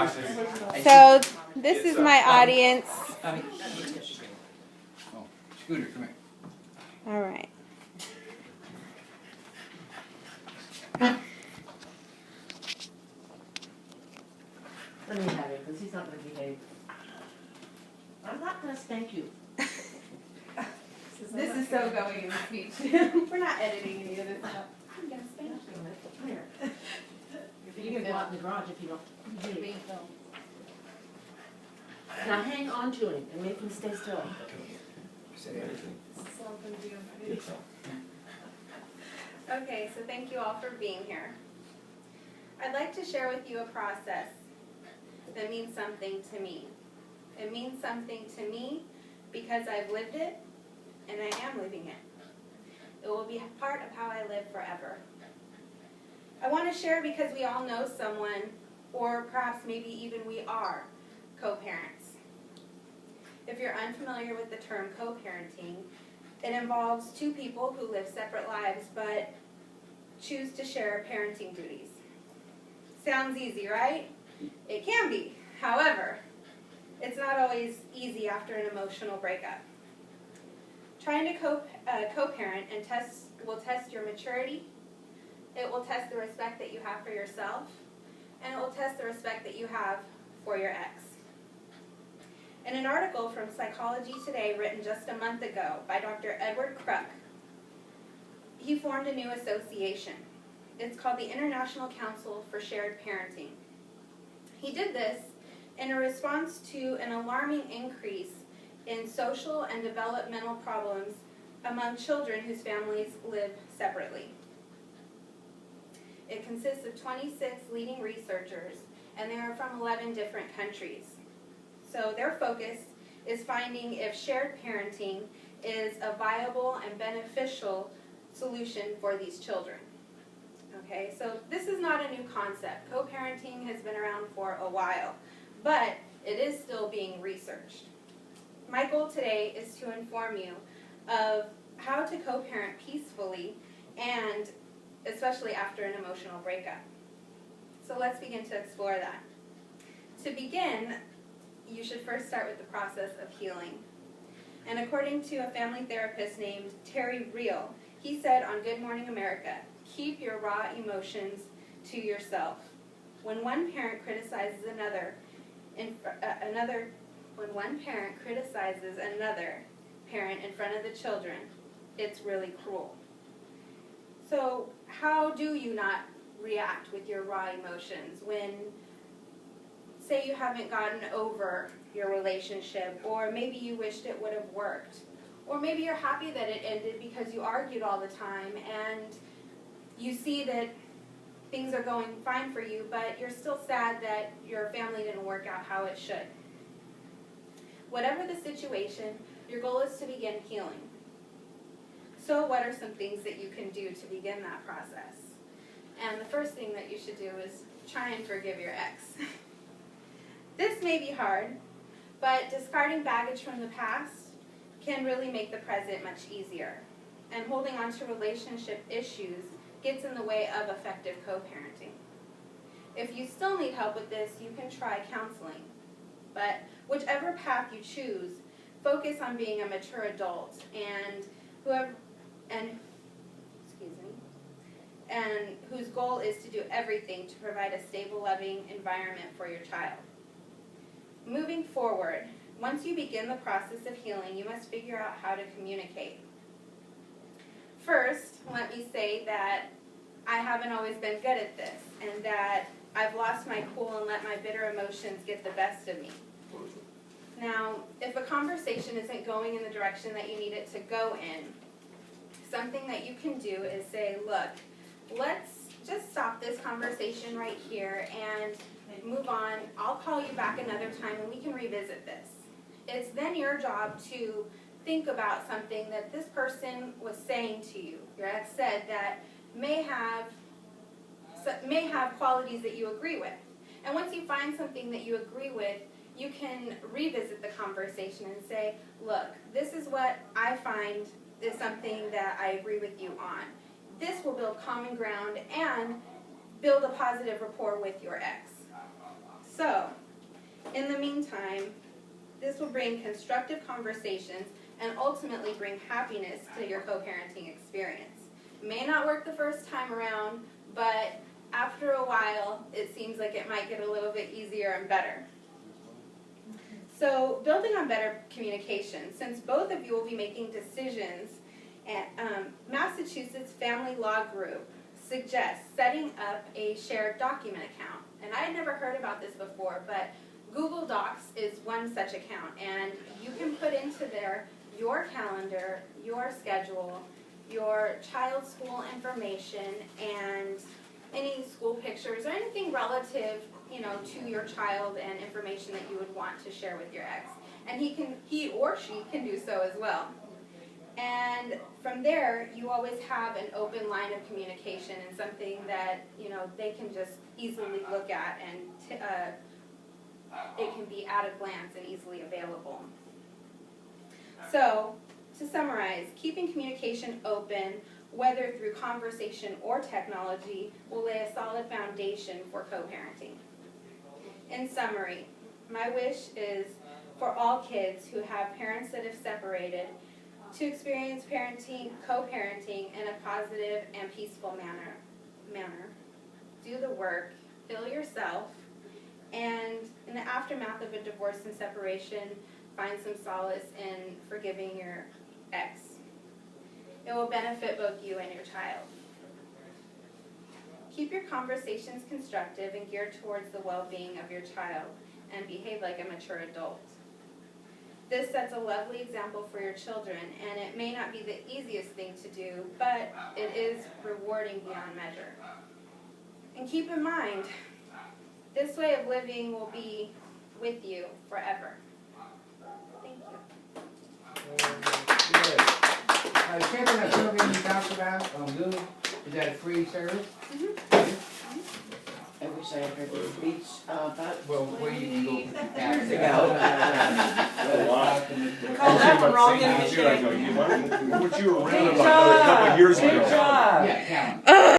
So this is my audience. Oh, Scooter, come here. All right. Let me have it, because he's not going to behave. I'm not going to spank you. This is so going in the speech. We're not editing any of this stuff. I'm going to spank you. Here. You can go out in the garage if you don't behave. Now hang on to him and make him stay still. Okay, so thank you all for being here. I'd like to share with you a process that means something to me. It means something to me because I've lived it and I am living it. It will be a part of how I live forever. I want to share because we all know someone, or perhaps maybe even we are, co-parents. If you're unfamiliar with the term co-parenting, it involves two people who live separate lives but choose to share parenting duties. Sounds easy, right? It can be. However, it's not always easy after an emotional breakup. Trying to co-parent and will test your maturity. It will test the respect that you have for yourself, and it will test the respect that you have for your ex. In an article from Psychology Today written just a month ago by Dr. Edward Kruk, he formed a new association. It's called the International Council for Shared Parenting. He did this in a response to an alarming increase in social and developmental problems among children whose families live separately. It consists of 26 leading researchers, and they are from 11 different countries. So their focus is finding if shared parenting is a viable and beneficial solution for these children. Okay, so this is not a new concept. Co-parenting has been around for a while, but it is still being researched. My goal today is to inform you of how to co-parent peacefully, and especially after an emotional breakup. So let's begin to explore that. To begin, you should first start with the process of healing. And according to a family therapist named Terry Real, he said on Good Morning America, keep your raw emotions to yourself. When one parent criticizes another parent in front of the children, it's really cruel. So how do you not react with your raw emotions when, say, you haven't gotten over your relationship, or maybe you wished it would have worked, or maybe you're happy that it ended because you argued all the time and you see that things are going fine for you, but you're still sad that your family didn't work out how it should. Whatever the situation, your goal is to begin healing. So what are some things that you can do to begin that process? And the first thing that you should do is try and forgive your ex. This may be hard, but discarding baggage from the past can really make the present much easier. And holding on to relationship issues gets in the way of effective co-parenting. If you still need help with this, you can try counseling. But whichever path you choose, focus on being a mature adult and whose goal is to do everything to provide a stable, loving environment for your child. Moving forward, once you begin the process of healing, you must figure out how to communicate. First, let me say that I haven't always been good at this, and that I've lost my cool and let my bitter emotions get the best of me. Now, if a conversation isn't going in the direction that you need it to go in, something that you can do is say, look, let's just stop this conversation right here and move on. I'll call you back another time and we can revisit this. It's then your job to think about something that this person was saying to you. Your ex said that may have qualities that you agree with. And once you find something that you agree with, you can revisit the conversation and say, look, this is what I find is something that I agree with you on. This will build common ground and build a positive rapport with your ex. So, in the meantime, this will bring constructive conversations and ultimately bring happiness to your co-parenting experience. It may not work the first time around, but after a while, it seems like it might get a little bit easier and better. So, building on better communication, since both of you will be making decisions, Massachusetts Family Law Group suggests setting up a shared document account. And I had never heard about this before, but Google Docs is one such account, and you can put into there your calendar, your schedule, your child's school information, and any school pictures or anything relative, to your child and information that you would want to share with your ex. And he or she can do so as well. And from there, you always have an open line of communication and something that, they can just easily look at, and it can be at a glance and easily available. So, to summarize, keeping communication open, whether through conversation or technology, will lay a solid foundation for co-parenting. In summary, my wish is for all kids who have parents that have separated to experience co-parenting in a positive and peaceful manner. Do the work, heal yourself, and in the aftermath of a divorce and separation, find some solace in forgiving your ex. It will benefit both you and your child. Keep your conversations constructive and geared towards the well-being of your child, and behave like a mature adult. This sets a lovely example for your children, and it may not be the easiest thing to do, but it is rewarding beyond measure. And keep in mind, this way of living will be with you forever. Thank you. The camping that program you talked about, Lou, is that a free service? I wish I had heard the speech about Well, where you can go. years ago. Call that one wrong, didn't you? What you were Great around about a couple job. of years Great ago. job. Yeah, count.